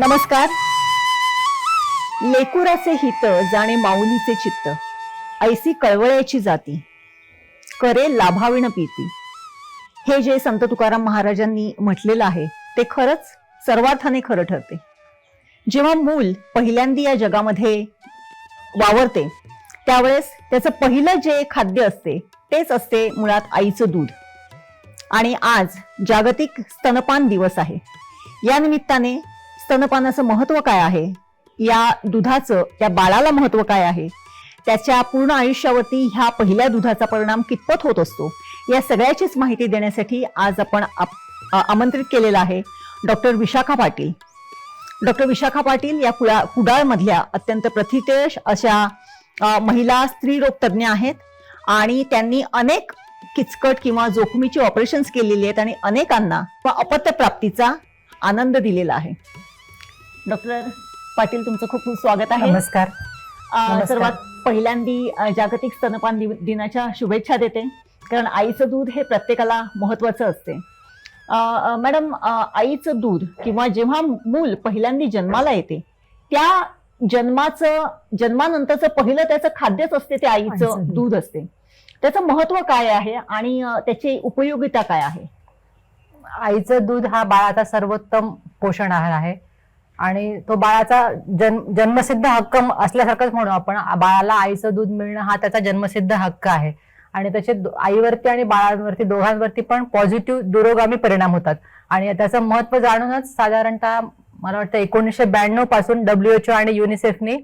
नमस्कार. लेकुराचे हित जाणे माऊलीचे चित्त, ऐसी कळवळ्याची जाती करे लाभाविण प्रीती. हे जे संत तुकाराम महाराजांनी म्हटलेलं आहे ते खरंच सर्वार्थाने खरं ठरते. जेव्हा मूल पहिल्यांदा या जगामध्ये वावरते त्यावेळेस त्याचं पहिलं जे खाद्य असते तेच असते मुळात आईचं दूध. आणि आज जागतिक स्तनपान दिवस आहे. या निमित्ताने स्तनपानाचं महत्व काय आहे, या दुधाचं त्या बाळाला महत्व काय आहे, त्याच्या पूर्ण आयुष्यावरती ह्या पहिल्या दुधाचा परिणाम कितपत होत असतो, या सगळ्याचीच माहिती देण्यासाठी आज आपण आमंत्रित केलेलं आहे डॉक्टर विशाखा पाटील. डॉक्टर विशाखा पाटील या कुडाळ मधल्या अत्यंत प्रथितयश अशा महिला स्त्रीरोग तज्ज्ञ आहेत आणि त्यांनी अनेक किचकट किंवा जोखमीची ऑपरेशन्स केलेली आहेत आणि अनेकांना अपत्य प्राप्तीचा आनंद दिलेला आहे. डॉक्टर पाटील, तुमचं खूप खूप स्वागत आहे. नमस्कार. सर्वात पहिल्यांदा जागतिक स्तनपान दिनाच्या शुभेच्छा देते, कारण आईचं दूध हे प्रत्येकाला महत्वाचं असते. मॅडम, आईचं दूध किंवा जेव्हा मूल पहिल्यांदा जन्माला येते त्या जन्मानंतरचं पहिलं त्याचं खाद्यच असते ते आईचं दूध असते. त्याचं महत्व काय आहे आणि त्याची उपयोगिता काय आहे? आईचं दूध हा बाळाचा सर्वोत्तम पोषण आहार आहे आणि तो बाळाचा जन्मसिद्ध हक्क असल्यासारखंच म्हणू आपण. बाळाला आईचं दूध मिळणं हा त्याचा जन्मसिद्ध हक्क आहे आणि त्याचे आईवरती आणि बाळांवरती दोघांवरती पण पॉझिटिव्ह दुरोगामी परिणाम होतात. आणि त्याचं महत्व जाणूनच साधारणतः मला वाटतं 1992 पासून WHO आणि युनिसेफने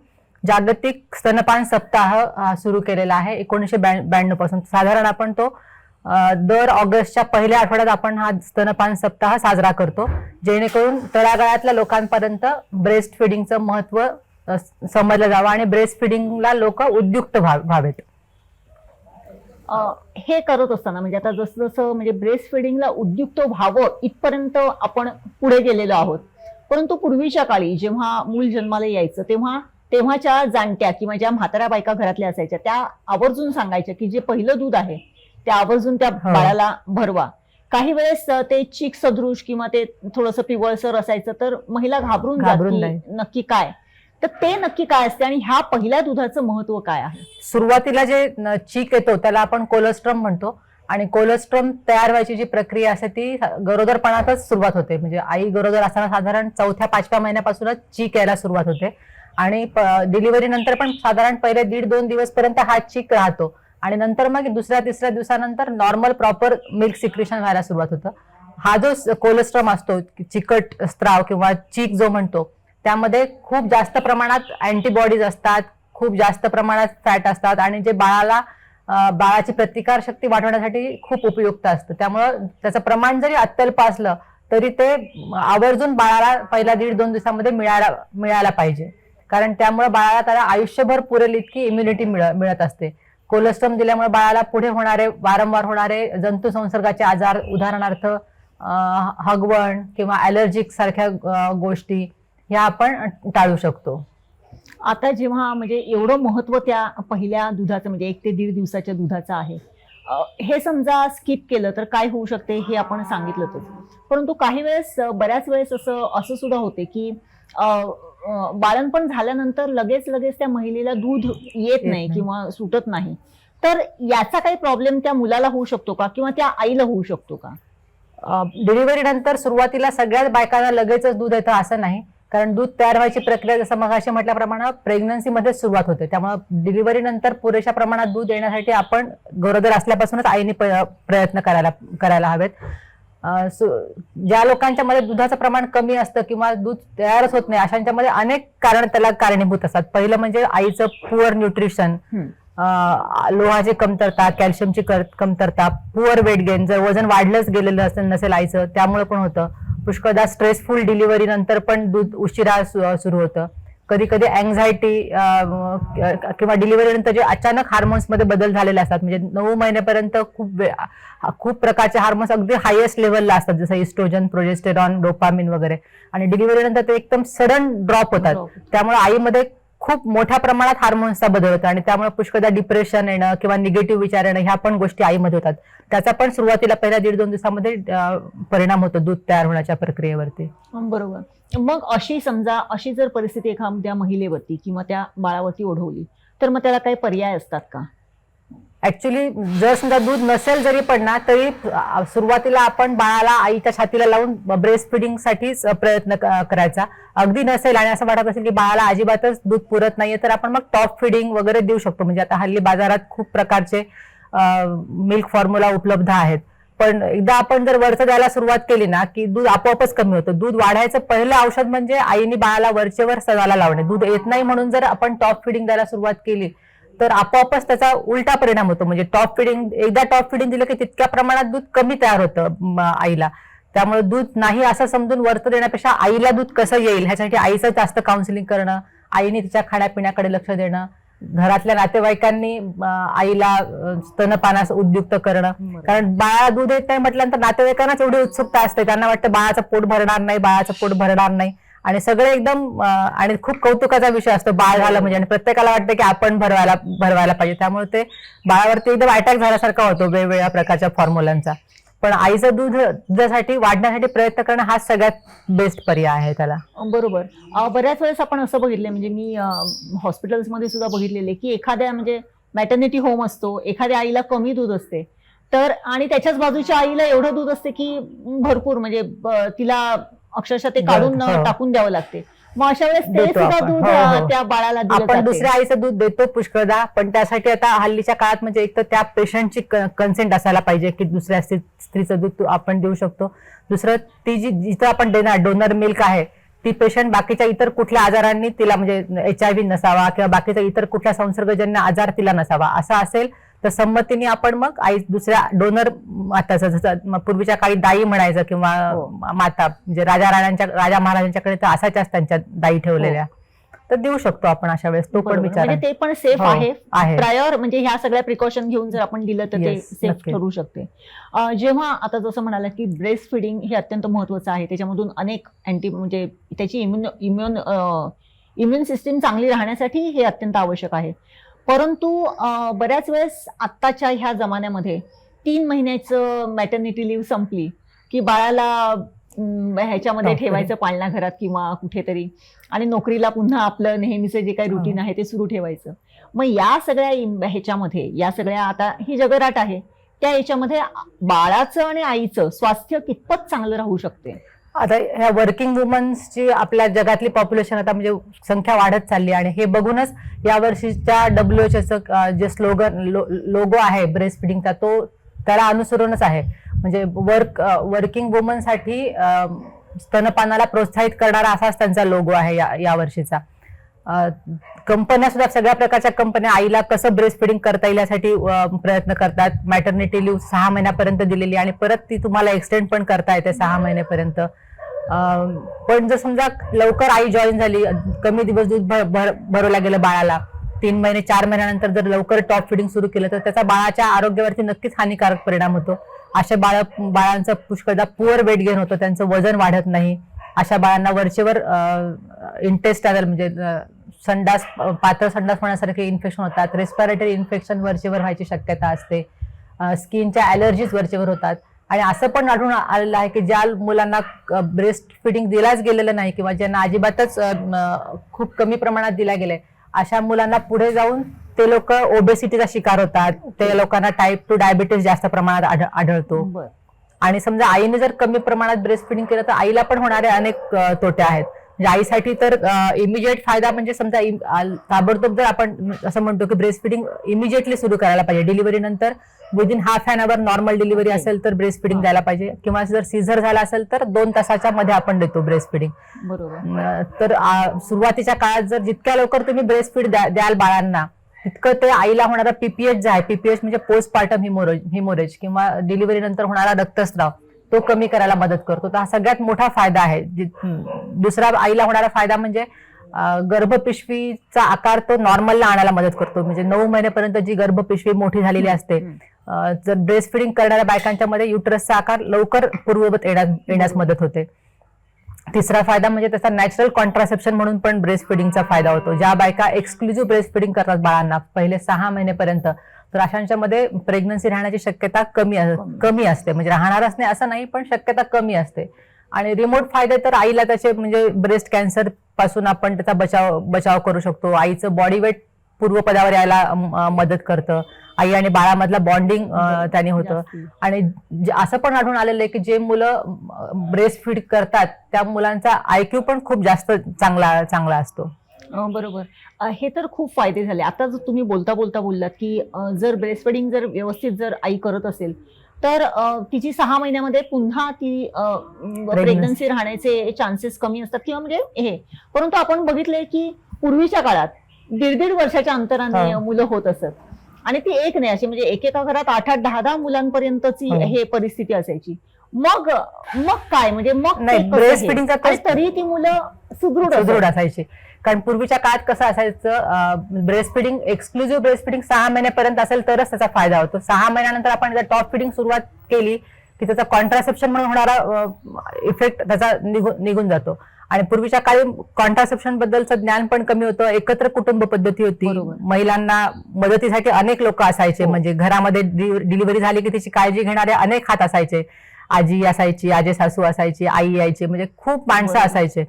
जागतिक स्तनपान सप्ताह सुरू केलेला आहे. 1992 पासून साधारण आपण तो दर ऑगस्टच्या पहिल्या आठवड्यात आपण हा स्तनपान सप्ताह साजरा करतो, जेणेकरून तळागाळातल्या लोकांपर्यंत ब्रेस्ट फिडिंगचं महत्व समजलं जावं आणि ब्रेस्ट फिडिंगला लोक उद्युक्त व्हावेत. हे करत असताना म्हणजे आता जसं जसं म्हणजे ब्रेस्ट फिडिंगला उद्युक्त व्हावं इथपर्यंत आपण पुढे गेलेलो आहोत. परंतु पूर्वीच्या काळी जेव्हा मूल जन्माला यायचं तेव्हाच्या जाणत्या किंवा ज्या म्हाताऱ्या बायका घरातल्या असायच्या त्या आवर्जून सांगायच्या की जे पहिलं दूध आहे ते आवर्जून त्या बाळाला भरवा. काही वेळेस ते चीक सदृश किंवा ते थोडंसं पिवळसर असायचं तर महिला घाबरून नक्की काय, तर ते नक्की काय असते आणि ह्या पहिल्या दुधाचं महत्व काय आहे? सुरुवातीला जे चीक येतो त्याला आपण कोलेस्ट्रॉम म्हणतो आणि कोलेस्ट्रॉम तयार व्हायची जी प्रक्रिया असते ती गरोदरपणातच सुरुवात होते. म्हणजे आई गरोदर असताना साधारण 4-5व्या महिन्यापासूनच चीक यायला सुरुवात होते आणि डिलिव्हरी नंतर पण साधारण पहिले 1.5-2 दिवस पर्यंत हा चीक राहतो आणि नंतर मग 2-3 दिवसानंतर नॉर्मल प्रॉपर मिल्क सिक्रेशन व्हायला सुरुवात होतं. हा जो कोलेस्ट्रॉम असतो, चिकट स्त्राव किंवा चीक जो म्हणतो, त्यामध्ये खूप जास्त प्रमाणात अँटीबॉडीज असतात, खूप जास्त प्रमाणात फॅट असतात आणि जे बाळाची प्रतिकार शक्ती वाढवण्यासाठी खूप उपयुक्त असतं. त्यामुळं त्याचं प्रमाण जरी अत्यल्प असलं तरी ते आवर्जून बाळाला पहिल्या 1.5-2 दिवसामध्ये मिळायला पाहिजे, कारण त्यामुळे बाळाला त्याला आयुष्यभर पुरेल इतकी इम्युनिटी मिळत असते. कोलेस्ट्रॉम दिल्यामुळे बाळाला पुढे वारंवार होणारे जंतू संसर्गाचे आजार, उदाहरणार्थ हगवण किंवा ॲलर्जिक सारख्या गोष्टी ह्या आपण टाळू शकतो. आता जेव्हा म्हणजे एवढं महत्व त्या पहिल्या दुधाचं म्हणजे 1 ते 1.5 दिवसाच्या दुधाचं आहे, हे समजा स्किप केलं तर काय होऊ शकते हे आपण सांगितलंच. परंतु काही वेळेस बऱ्याच वेळेस असं सुद्धा होते की बाळंतपण झाल्यानंतर लगेच त्या महिलेला दूध येत नाही किंवा सुटत नाही, तर याचा काही प्रॉब्लेम त्या मुलाला होऊ शकतो का किंवा त्या आईला होऊ शकतो का? डिलिव्हरी नंतर सुरुवातीला सगळ्याच बायकांना लगेचच दूध येतं असं नाही, कारण दूध तयार व्हायची प्रक्रिया जसं मगाशी म्हटल्याप्रमाणे प्रेग्नन्सीमध्ये सुरुवात होते. त्यामुळे डिलिव्हरी नंतर पुरेशा प्रमाणात दूध येण्यासाठी आपण गरोदर असल्यापासूनच आईने प्रयत्न करायला हवेत. ज्या लोकांच्या मध्ये दुधाचं प्रमाण कमी असतं किंवा दूध तयारच होत नाही अशांच्या मध्ये अनेक त्याला कारणीभूत असतात. पहिलं म्हणजे आईचं पुअर न्यूट्रिशन, लोहाची कमतरता, कॅल्शियमची कमतरता, पुअर वेट गेन, जर वजन वाढलंच गेलेलं नसेल आईचं त्यामुळे पण होतं. पुष्कळदा स्ट्रेसफुल डिलिव्हरी नंतर पण दूध उशिरा सुरू होतं. कधी कधी अँझायटी किंवा डिलिव्हरी नंतर जे अचानक हार्मोन्स मध्ये बदल झालेले असतात, म्हणजे 9 महिन्यापर्यंत खूप प्रकारचे हार्मोन्स अगदी हायेस्ट लेवलला असतात, जसं इस्ट्रोजन, प्रोजेस्टेरॉन, डोपामिन वगैरे, आणि डिलिव्हरी नंतर ते एकदम सडन ड्रॉप होतात. त्यामुळे आईमध्ये खूप मोठ्या प्रमाणात हार्मोन्सचा बदल होतो आणि त्यामुळे पुष्कळदा डिप्रेशन येणं किंवा निगेटिव्ह विचार येणं ह्या पण गोष्टी आईमध्ये होतात. त्याचा पण सुरुवातीला पहिल्या 1.5-2 दिवसामध्ये परिणाम होतो दूध तयार होण्याच्या प्रक्रियेवरती. बरोबर. मग अशी जर परिस्थिती एखाद्या महिलेवरती किंवा त्या बाळावरती ओढवली तर मग त्याला काही पर्याय असतात का? ऍक्च्युली जर समजा दूध नसेल जरी पडणार तरी सुरुवातीला आपण बाळाला आईच्या छातीला लावून ब्रेस्ट फिडिंग साठीच प्रयत्न करायचा. अगदी नसेल आणि असं वाटत असेल की बाळाला अजिबातच दूध पुरत नाहीये तर आपण मग टॉप फिडिंग वगैरे देऊ शकतो. म्हणजे आता हल्ली बाजारात खूप प्रकारचे मिल्क फॉर्म्युला उपलब्ध आहेत. पण एकदा आपण जर वरचं द्यायला सुरुवात केली ना की दूध आपोआपच कमी होतं. दूध वाढायचं पहिलं औषध म्हणजे आईने बाळाला वरचेवर सदाला लावणे. दूध येत नाही म्हणून जर आपण टॉप फिडिंग द्यायला सुरुवात केली तर आपोआपच त्याचा उलटा परिणाम होतो. म्हणजे एकदा टॉप फिडिंग दिलं की तितक्या प्रमाणात दूध कमी तयार होतं आईला. त्यामुळे दूध नाही असं समजून वरतं देण्यापेक्षा आईला दूध कसं येईल ह्यासाठी आईचं जास्त काउन्सिलिंग करणं, आईने तिच्या खाण्यापिण्याकडे लक्ष देणं, घरातल्या नातेवाईकांनी आईला स्तनपानास उद्युक्त करणं. कारण बाळाला दूध येत नाही म्हटल्यानंतर नातेवाईकांनाच एवढी उत्सुकता असते. त्यांना वाटतं बाळाचं पोट भरणार नाही आणि सगळे एकदम आणि खूप कौतुकाचा विषय असतो बाळ झालं म्हणजे. आणि प्रत्येकाला वाटतं की आपण भरवायला पाहिजे. त्यामुळे ते बाळावरती एकदम अटॅक झाल्यासारखा होतो वेगवेगळ्या प्रकारच्या फॉर्म्युलांचा. पण आईचं दुधासाठी वाढण्यासाठी प्रयत्न करणं हा सगळ्यात बेस्ट पर्याय आहे त्याला. बरोबर. बऱ्याच वेळेस आपण असं बघितलंय, म्हणजे मी हॉस्पिटल्समध्ये सुद्धा बघितलेले की एखाद्या म्हणजे मॅटर्निटी होम असतो, एखाद्या आईला कमी दूध असते तर आणि त्याच्याच बाजूच्या आईला एवढं दूध असते की भरपूर, म्हणजे तिला अक्षरशः ते काढून टाकून द्यावं लागते. मग अशा वेळेस ते सुद्धा दूध त्या बाळाला दिलं जाते. आपण दुसऱ्या आईचं दूध देतो पुष्कळदा. पण त्यासाठी आता हल्लीच्या काळात म्हणजे एक तर त्या पेशंटची कन्सेंट असायला पाहिजे की दुसऱ्या स्त्रीचं दूध आपण देऊ शकतो. दुसरं ती जिथं आपण देणार डोनर मिल्क आहे ती पेशंट बाकीच्या इतर कुठल्या आजारांनी तिला म्हणजे HIV नसावा किंवा बाकीचा इतर कुठला संसर्गजन्य आजार तिला नसावा. असं असेल तर संमतीने आपण मग आई दुसऱ्या डोनर माताचं, जसं पूर्वीच्या काळी दाई म्हणायचं किंवा माता, म्हणजे राजा महाराजांच्याकडे तर असायच्याच त्यांच्या दाई ठेवलेल्या, तर देऊ शकतो आपण अशा वेळेस. तो पण विचार, म्हणजे ते पण सेफ आहे प्रायर, म्हणजे ह्या सगळ्या प्रिकॉशन घेऊन जर आपण दिलं तर ते सेफ ठरू शकते. जेव्हा आता जसं म्हणाला की ब्रेस्ट फिडिंग हे अत्यंत महत्वाचं आहे, त्याच्यामधून अनेक म्हणजे त्याची इम्युन सिस्टीम चांगली राहण्यासाठी हे अत्यंत आवश्यक आहे. परंतु बऱ्याच वेळेस आत्ताच्या ह्या जमान्यामध्ये 3 महिन्याचं मॅटर्निटी लिव्ह संपली की बाळाला ह्याच्यामध्ये ठेवायचं पाळणा घरात किंवा कुठेतरी, आणि नोकरीला पुन्हा आपलं नेहमीचं जे काही रुटीन आहे ते सुरू ठेवायचं. मग या सगळ्या ह्याच्यामध्ये, या सगळ्या आता ही जगराट आहे, त्या याच्यामध्ये बाळाचं आणि आईचं स्वास्थ्य कितपत चांगलं राहू शकते? आता ह्या वर्किंग वुमन्सची आपल्या जगातली पॉप्युलेशन आता म्हणजे संख्या वाढत चालली आणि हे बघूनच यावर्षीच्या WHO जे लोगो आहे ब्रेस्ट फिडिंगचा तो त्याला अनुसरूनच आहे. म्हणजे वर्किंग वुमनसाठी स्तनपानाला प्रोत्साहित करणारा असाच त्यांचा लोगो आहे या वर्षीचा. कंपन्या सुद्धा, सगळ्या प्रकारच्या कंपन्या आईला कसं ब्रेस्ट फिडिंग करता येईल यासाठी प्रयत्न करतात. मॅटर्निटी लिव्ह 6 महिन्यापर्यंत दिलेली आणि परत ती तुम्हाला एक्सटेंड पण करता येते 6 महिन्यापर्यंत. पण जर समजा लवकर आई जॉईन झाली, कमी दिवस दूध भरवलं गेलं बाळाला, 3 महिने 4 महिन्यानंतर जर लवकर टॉप फिडिंग सुरू केलं तर त्याचा बाळाच्या आरोग्यावरती नक्कीच हानिकारक परिणाम होतो. अशा बाळांचं पुष्कळदा पुअर वेट गेन होतं, त्यांचं वजन वाढत नाही. अशा बाळांना वरचेवर इंटेस्टायनल म्हणजे पातळ संडास होण्यासारखे इन्फेक्शन होतात. रेस्पिरेटरी इन्फेक्शन वरचेवर व्हायची शक्यता असते. स्किनच्या ॲलर्जीज वरचेवर होतात. आणि असं पण आढळून आलेलं आहे की ज्या मुलांना ब्रेस्ट फिडिंग दिलाच गेलेलं नाही किंवा ज्यांना अजिबातच खूप कमी प्रमाणात दिला गेलाय, अशा मुलांना पुढे जाऊन ते लोक ओबेसिटीचा शिकार होतात. ते लोकांना टाईप 2 डायबिटीस जास्त प्रमाणात आढळतो. आणि समजा आईने जर कमी प्रमाणात ब्रेस्ट फिडिंग केलं तर आईला पण होणारे अनेक तोटे आहेत. म्हणजे आईसाठी तर इमिजिएट फायदा म्हणजे समजा ताबडतोब जर आपण असं म्हणतो की ब्रेस्ट फिडिंग इमिजिएटली सुरू करायला पाहिजे. डिलिव्हरी नंतर within half an hour normal delivery असेल तर ब्रेस्ट फिडिंग द्यायला पाहिजे, किंवा जर सीझर झाला असेल तर 2 तासाच्या मध्ये आपण देतो ब्रेस्ट फिडिंग. बरोबर. तर सुरुवातीच्या काळात जर जितक्या लवकर तुम्ही ब्रेस्ट फीड द्याल बाळांना, तितकं ते आईला होणारा PPH जे आहे, PPH म्हणजे पोस्टपार्टम हिमोरेज किंवा डिलिव्हरी नंतर होणारा रक्तस्राव, तो कमी करायला मदत करतो. तर हा सगळ्यात मोठा फायदा आहे. दुसरा आईला होणारा फायदा म्हणजे गर्भपिशवीचा आकार तो नॉर्मलला आणायला मदत करतो. म्हणजे 9 महिन्यापर्यंत जी गर्भपिशवी मोठी झालेली असते, जर ब्रेस्ट फिडिंग करणाऱ्या बायकांच्या मध्ये युटरसचा आकार लवकर पूर्ववत येण्यास मदत होते. तिसरा फायदा म्हणजे त्याचा नॅचरल कॉन्ट्रासेप्शन म्हणून पण ब्रेस्ट फिडिंगचा फायदा होतो. ज्या बायका एक्सक्लुझिव्ह ब्रेस्ट फिडिंग करतात बाळांना पहिले 6 महिनेपर्यंत, तर अशांच्या मध्ये प्रेग्नन्सी राहण्याची शक्यता कमी असते. म्हणजे राहणारच नाही असं नाही, पण शक्यता कमी असते. आणि रिमोट फायदे तर आईला त्याचे म्हणजे ब्रेस्ट कॅन्सर पासून आपण त्याचा बचाव करू शकतो. आईचं बॉडी वेट पूर्वपदावर यायला मदत करतं. आई आणि बाळामधलं बॉन्डिंग त्याने होतं. आणि असं पण आढळून आलेलं आहे की जे मुलं ब्रेस्ट फीड करतात त्या मुलांचा IQ पण खूप जास्त चांगला असतो. बरोबर. हे तर खूप फायदे झाले. आता जर तुम्ही बोलता बोललात की जर ब्रेस्ट फिडिंग जर व्यवस्थित जर आई करत असेल तर तिची 6 महिन्यामध्ये पुन्हा ती प्रेग्नन्सी राहण्याचे चान्सेस कमी असतात किंवा म्हणजे हे. परंतु आपण बघितलंय की पूर्वीच्या काळात 1.5 वर्षाच्या अंतराने मुलं होत असत आणि ती एक नाही अशी म्हणजे एकेका घरात 8-8, 10-10 मुलांपर्यंतची हे परिस्थिती असायची. मग काय म्हणजे मग ब्रेस्ट फिडिंगचा तरी ती मुलं सुदृढ असायची. कारण पूर्वीच्या काळात कसं असायचं, breast feeding exclusive breast feeding 6 महिन्यापर्यंत असेल तरच त्याचा फायदा होतो. 6 महिन्यानंतर आपण जर टॉप फिडिंग सुरुवात केली की त्याचा कॉन्ट्रासेप्शन म्हणून होणारा इफेक्ट त्याचा निघून जातो. आणि पूर्वीच्या काळी कॉन्ट्रासेप्शन बद्दलचं ज्ञान पण कमी होतं. एकत्र कुटुंब पद्धती होती. महिलांना मदतीसाठी अनेक लोक असायचे. म्हणजे घरामध्ये डिलिव्हरी झाली की तिची काळजी घेणारे अनेक हात असायचे. आजी असायची, आजे सासू असायची, आई यायची, म्हणजे खूप माणसं असायचे.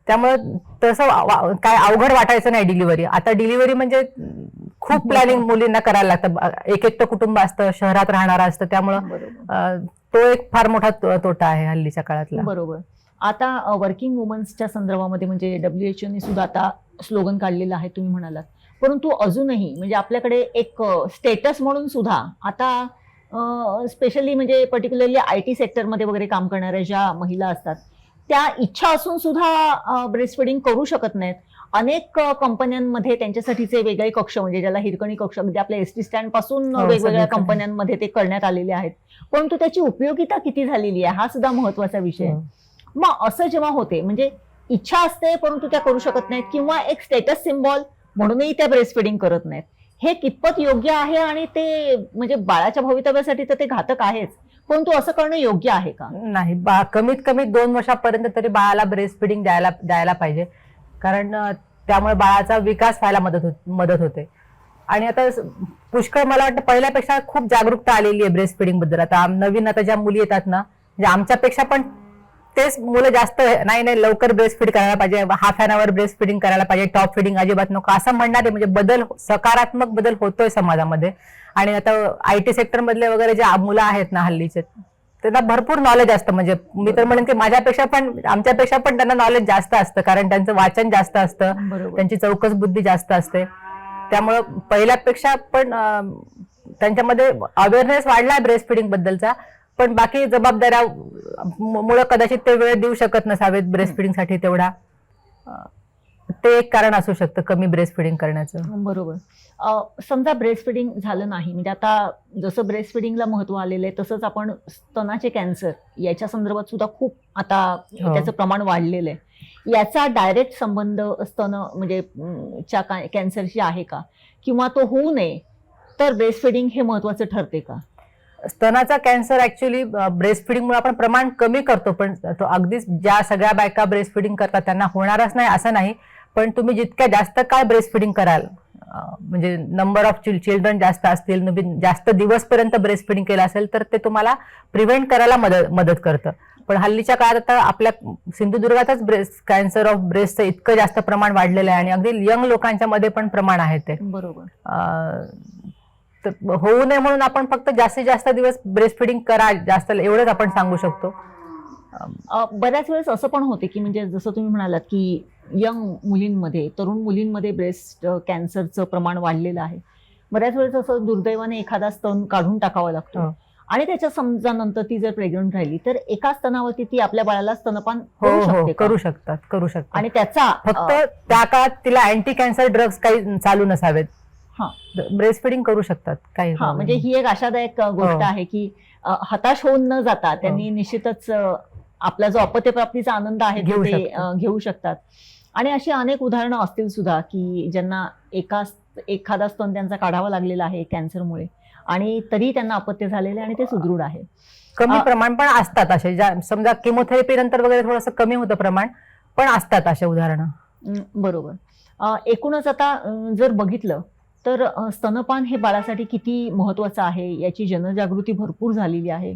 त्यामुळे तसं काय अवघड वाटायचं नाही डिलिव्हरी. आता डिलिव्हरी म्हणजे खूप प्लॅनिंग मुलींना करायला लागतं. एकटं कुटुंब असतं, शहरात राहणारं असतं. त्यामुळं तो एक फार मोठा तोटा आहे हल्लीच्या काळातला. बरोबर. आता वर्किंग वुमन्सच्या संदर्भामध्ये म्हणजे WHO ने सुद्धा आता स्लोगन काढलेलं आहे तुम्ही म्हणालात. परंतु अजूनही म्हणजे आपल्याकडे एक स्टेटस म्हणून सुद्धा आता स्पेशली म्हणजे पर्टिक्युलरली IT सेक्टरमध्ये वगैरे काम करणाऱ्या ज्या महिला असतात त्या इच्छा असून सुद्धा ब्रेस्ट फिडिंग करू शकत नाहीत. अनेक कंपन्यांमध्ये त्यांच्यासाठीचे वेगळे कक्ष म्हणजे ज्याला हिरकणी कक्ष अगदी आपल्या SD स्टँड पासून वेगवेगळ्या कंपन्यांमध्ये ते करण्यात आलेले आहेत. परंतु त्याची उपयोगिता किती झालेली आहे हा सुद्धा महत्वाचा विषय. मग असं जेव्हा होते म्हणजे इच्छा असते परंतु त्या करू शकत नाहीत किंवा एक स्टेटस सिम्बॉल म्हणूनही त्या ब्रेस्ट फिडिंग करत नाहीत, हे कितपत योग्य आहे? आणि ते म्हणजे बाळाच्या भवितव्यासाठी तर ते घातक आहेच, परंतु असं करणं योग्य आहे का? नाही, कमीत कमी 2 वर्षापर्यंत तरी बाळाला ब्रेस्ट फिडिंग द्यायला पाहिजे. कारण त्यामुळे बाळाचा विकास व्हायला मदत होते. आणि आता पुष्कळ मला वाटतं पहिल्यापेक्षा खूप जागरूकता आलेली आहे ब्रेस्ट फिडिंग बद्दल. आता नवीन आता ज्या मुली येतात ना, म्हणजे आमच्यापेक्षा पण तेच मुलं जास्त नाही लवकर ब्रेस्ट फीड करायला पाहिजे, half an hour breast feeding करायला पाहिजे, टॉप फिडिंग अजिबात नको असं म्हणणारे म्हणजे सकारात्मक बदल होतोय समाजामध्ये. आणि आता IT सेक्टर मधले वगैरे जे मुलं आहेत ना हल्लीचे, त्यांना भरपूर नॉलेज असतं. म्हणजे मी तर म्हणेन की आमच्यापेक्षा पण त्यांना नॉलेज जास्त असतं. कारण त्यांचं वाचन जास्त असतं, त्यांची चौकस बुद्धी जास्त असते. त्यामुळं पहिल्यापेक्षा पण त्यांच्यामध्ये अवेअरनेस वाढलाय ब्रेस्ट फिडिंग बद्दलचा. पण बाकी जबाबदाऱ्या मुळे कदाचित ते वेळ देऊ शकत नसावेत ब्रेस्ट फिडिंगसाठी तेवढा. ते एक कारण असू शकतं कमी ब्रेस्ट फिडिंग करण्याचं. बरोबर. समजा ब्रेस्ट फिडिंग झालं नाही म्हणजे आता जसं ब्रेस्ट फिडिंगला महत्व आलेलं आहे तसंच आपण स्तनाचे कॅन्सर याच्या संदर्भात सुद्धा खूप आता त्याचं प्रमाण वाढलेलं आहे. याचा डायरेक्ट संबंध स्तन म्हणजे कॅन्सरशी आहे का? किंवा तो होऊ नये तर ब्रेस्ट फिडिंग हे महत्वाचं ठरते का? स्तनाचा कॅन्सर ऍक्च्युली ब्रेस्ट फिडिंगमुळे आपण प्रमाण कमी करतो, पण तो अगदीच ज्या सगळ्या बायका ब्रेस्ट फिडिंग करतात त्यांना होणारच नाही असं नाही. पण तुम्ही जितक्या जास्त काळ ब्रेस्ट फिडिंग कराल, म्हणजे नंबर ऑफ चिल्ड्रन जास्त असतील, जास्त दिवसपर्यंत ब्रेस्ट फिडिंग केलं असेल तर ते तुम्हाला प्रिव्हेंट करायला मदत करतं. पण हल्लीच्या काळात आता आपल्या सिंधुदुर्गातच कॅन्सर ऑफ ब्रेस्टचं इतकं जास्त प्रमाण वाढलेलं आहे आणि अगदी यंग लोकांच्या मध्ये पण प्रमाण आहे ते. बरोबर. होऊ नये म्हणून आपण फक्त जास्तीत जास्त दिवस ब्रेस्ट फिडिंग करा, जास्त एवढंच आपण सांगू शकतो. बऱ्याच वेळेस असं पण होते की म्हणजे जसं तुम्ही म्हणालात की यंग मुलींमध्ये, तरुण मुलींमध्ये ब्रेस्ट कॅन्सरचं प्रमाण वाढलेलं आहे. बऱ्याच वेळेस असं दुर्दैवाने एखादा स्तन काढून टाकावा लागतो आणि त्याच्या समजा नंतर ती जर प्रेग्नंट राहिली तर एका स्तनावरती ती आपल्या बाळाला स्तनपान करू शकतात. आणि त्याचा फक्त त्या काळात तिला अँटी कॅन्सर ड्रग्स काही चालू नसावेत. ब्रेस्ट फिडिंग करू शकतात काही. म्हणजे ही एक आशादायक गोष्ट आहे की हताश होऊन न जाता त्यांनी निश्चितच आपला जो अपत्यप्राप्तीचा आनंद आहे ते घेऊ शकतात. आणि अशी अनेक उदाहरणं असतील सुद्धा की ज्यांना एखादा स्तन त्यांचा काढावा लागलेला आहे कॅन्सरमुळे आणि तरी त्यांना अपत्य झालेले आणि ते सुदृढ आहे. कमी प्रमाण पण असतात असे, समजा किमोथेरपी नंतर वगैरे थोडंसं कमी होतं प्रमाण, पण असतात असे उदाहरणं. बरोबर. एकूणच आता जर बघितलं तर स्तनपान हे बाळासाठी किती महत्वाचं आहे याची जनजागृती भरपूर झालेली आहे.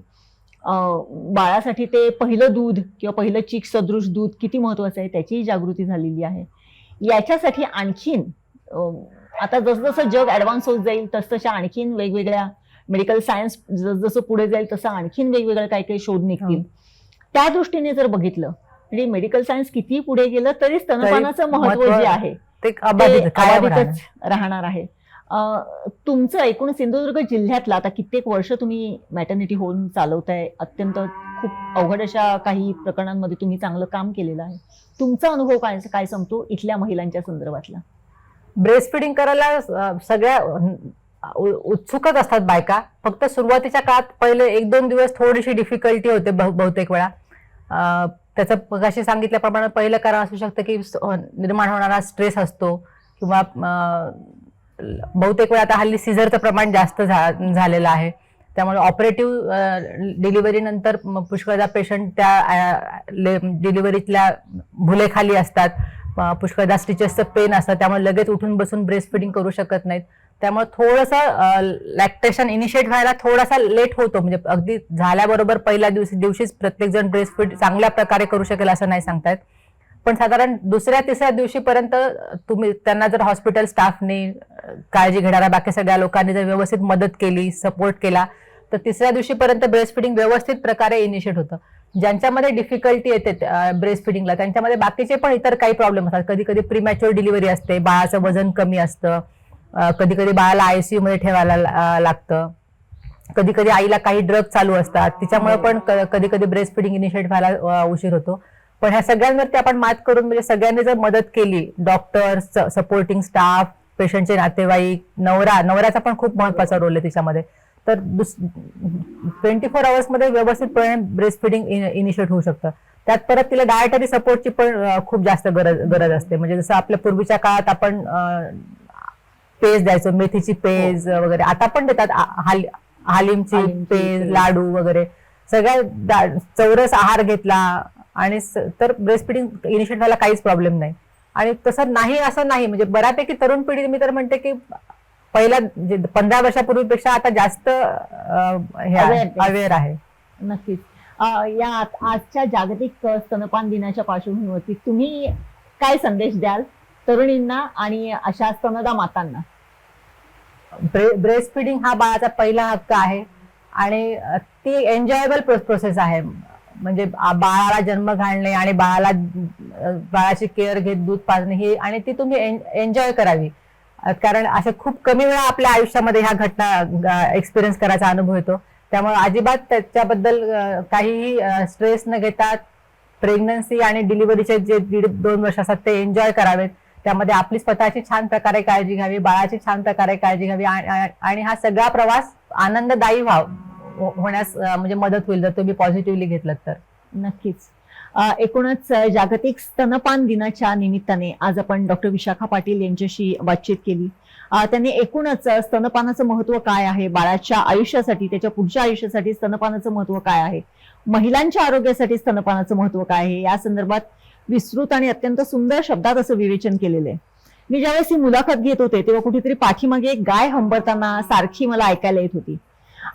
बाळासाठी ते पहिलं दूध किंवा पहिलं चीक सदृश दूध किती महत्वाचं आहे त्याचीही जागृती झालेली आहे. याच्यासाठी आणखीन आता जसं जग ऍडव्हान्स होत जाईल तसतशा आणखीन वेगवेगळ्या मेडिकल सायन्स जसं पुढे जाईल तसं आणखीन वेगवेगळे काही काही शोध निघतील. त्या दृष्टीने जर बघितलं म्हणजे मेडिकल सायन्स किती पुढे गेलं तरी स्तनपानाचं महत्व जे आहे ते अबाधितच राहणार आहे. तुमचं एकूण सिंधुदुर्ग जिल्ह्यातला आता कित्येक वर्ष तुम्ही मॅटर्निटी होम चालवताय, अत्यंत खूप अवघड अशा काही प्रकरणांमध्ये तुम्ही चांगलं काम केलेलं आहे. तुमचा अनुभव काय सांगतो इथल्या महिलांच्या संदर्भातला? ब्रेस्ट फिडिंग करायला सगळ्या उत्सुकच असतात बायका, फक्त सुरुवातीच्या काळात पहिले 1-2 दिवस थोडीशी डिफिकल्टी होते बहुतेक वेळा. त्याचं मगाशी सांगितल्याप्रमाणे पहिलं कारण असू शकतं की निर्माण होणारा स्ट्रेस असतो, किंवा बहुतेक वेळा आता हल्ली सिझरचं प्रमाण जास्त झालेलं आहे, त्यामुळे ऑपरेटिव्ह डिलिव्हरी नंतर पुष्कळदा पेशंट त्या डिलिव्हरीतल्या भुलेखाली असतात, पुष्कळदा स्टिचेसचं पेन असतं, त्यामुळे लगेच उठून बसून ब्रेस्ट फिडिंग करू शकत नाहीत. त्यामुळे थोडंसं लॅक्टेशन इनिशिएट व्हायला थोडासा लेट होतो, म्हणजे अगदी झाल्याबरोबर पहिल्या दिवशीच प्रत्येक जण ब्रेस्ट फीड चांगल्या प्रकारे करू शकेल असं नाही सांगतायत, पण साधारण 2ऱ्या-3ऱ्या दिवशीपर्यंत तुम्ही त्यांना जर हॉस्पिटल स्टाफने, काळजी घेणाऱ्या बाकी सगळ्या लोकांनी जर व्यवस्थित मदत केली, सपोर्ट केला, तर 3ऱ्या दिवशीपर्यंत ब्रेस्ट फिडिंग व्यवस्थित प्रकारे इनिशिएट होतं. ज्यांच्यामध्ये डिफिकल्टी येते ब्रेस्ट फिडिंगला त्यांच्यामध्ये बाकीचे पण इतर काही प्रॉब्लेम असतात. कधी कधी प्रीमॅच्युअर डिलिव्हरी असते, बाळाचं वजन कमी असतं, कधी कधी बाळाला आयसीयू मध्ये ठेवायला लागतं, कधी कधी आईला काही ड्रग चालू असतात, तिच्यामुळे पण कधी कधी ब्रेस्ट फिडिंग इनिशिएट व्हायला उशीर होतो. पण ह्या सगळ्यांवरती आपण मात करून म्हणजे सगळ्यांनी जर मदत केली, डॉक्टर्स, सपोर्टिंग स्टाफ, पेशंटचे नातेवाईक, नवऱ्याचा पण खूप महत्वाचा रोल आहे तिच्यामध्ये, तर 24 आवर्समध्ये व्यवस्थितपणे ब्रेस्ट फिडिंग इनिशिएट होऊ शकतं. त्यात परत तिला डायटरी सपोर्टची पण खूप जास्त गरज असते. म्हणजे जसं आपल्या पूर्वीच्या काळात आपण पेज द्यायचो, मेथीची पेज वगैरे, आता पण देतात, हालिमची पेज, लाडू वगैरे, सगळ्या चौरस आहार घेतला आणि तर ब्रेस्ट फिडिंग इनिशिएट व्हायला काहीच प्रॉब्लेम नाही. आणि तसं नाही असं नाही, म्हणजे बऱ्यापैकी तरुण पिढी मी तर म्हणते की पहिल्या 15 वर्षापूर्वीपेक्षा आता जास्त अवेअर आहे. नक्कीच. या आजच्या जागतिक स्तनपान दिनाच्या पार्श्वभूमीवरती तुम्ही काय संदेश द्याल तरुणींना आणि अशा स्तनदा मातांना? ब्रेस्ट फिडिंग हा बाळाचा पहिला हक्क आहे आणि ती एन्जॉयबल प्रोसेस आहे. म्हणजे बाळाला जन्म घालणे आणि बाळाची केअर घेत दूध पाजणे ही, आणि ती तुम्ही एन्जॉय करावी, कारण असे खूप कमी वेळा आपल्या आयुष्यामध्ये ह्या घटना एक्सपिरियन्स करायचा अनुभव येतो. त्यामुळे अजिबात त्याच्याबद्दल काहीही स्ट्रेस न घेता प्रेग्नन्सी आणि डिलिव्हरीचे जे 1.5-2 वर्ष असतात ते एन्जॉय करावेत. त्यामध्ये आपली स्वतःची छान प्रकारे काळजी घ्यावी, बाळाची छान प्रकारे काळजी घ्यावी, आणि हा सगळा प्रवास आनंददायी होण्यास म्हणजे मदत होईल जर तुम्ही पॉझिटिव्हली घेतलं तर. नक्कीच. एकूणच जागतिक स्तनपान दिनाच्या निमित्ताने आज आपण डॉक्टर विशाखा पाटील यांच्याशी बातचीत केली. त्यांनी एकूणच स्तनपानाचं महत्व काय आहे, बाळाच्या आयुष्यासाठी, त्याच्या पुढच्या आयुष्यासाठी स्तनपानाचं महत्व काय आहे, महिलांच्या आरोग्यासाठी स्तनपानाचं महत्व काय आहे, या संदर्भात विस्तृत आणि अत्यंत सुंदर शब्दात असं विवेचन केलेलं आहे. मी ज्यावेळेस ही मुलाखत घेत होते तेव्हा कुठेतरी पाठीमागे एक गाय हंबरताना सारखी मला ऐकायला येत होती.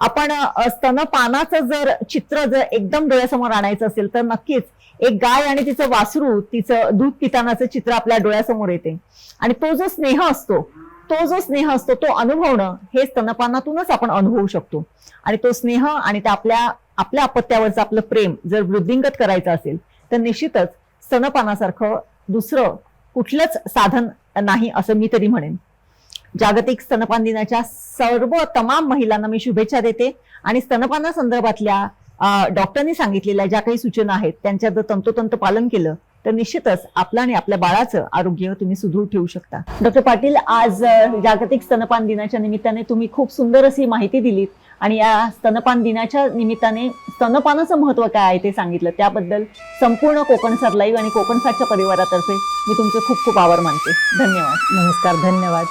आपण स्तनपानाचं जर चित्र जर एकदम डोळ्यासमोर आणायचं असेल तर नक्कीच एक गाय आणि तिचं वासरू, तिचं दूध पितानाचं चित्र आपल्या डोळ्यासमोर येते, आणि तो जो स्नेह असतो तो अनुभवणं हे स्तनपानातूनच आपण अनुभवू शकतो. आणि तो स्नेह आणि त्या आपल्या अपत्यावरचं आपलं प्रेम जर वृद्धिंगत करायचं असेल तर निश्चितच स्तनपानासारखं दुसरं कुठलंच साधन नाही असं मी तरी म्हणेन. जागतिक स्तनपान दिनाच्या तमाम महिलांना मी शुभेच्छा देते, आणि स्तनपाना संदर्भातल्या डॉक्टरनी सांगितलेल्या ज्या काही सूचना आहेत त्यांच्या जर तंतोतंत पालन केलं तर निश्चितच आपलं आणि आपल्या बाळाचं आरोग्य तुम्ही सुदृढ ठेवू शकता. डॉक्टर पाटील, आज जागतिक स्तनपान दिनाच्या निमित्ताने तुम्ही खूप सुंदर अशी माहिती दिलीत, आणि या स्तनपान दिनाच्या निमित्ताने स्तनपानाचं महत्व काय आहे ते सांगितलं. त्याबद्दल संपूर्ण कोकणसार लाईव्ह आणि कोकणसारच्या परिवारातर्फे मी तुमचे खूप खूप आभार मानते. धन्यवाद. नमस्कार. धन्यवाद.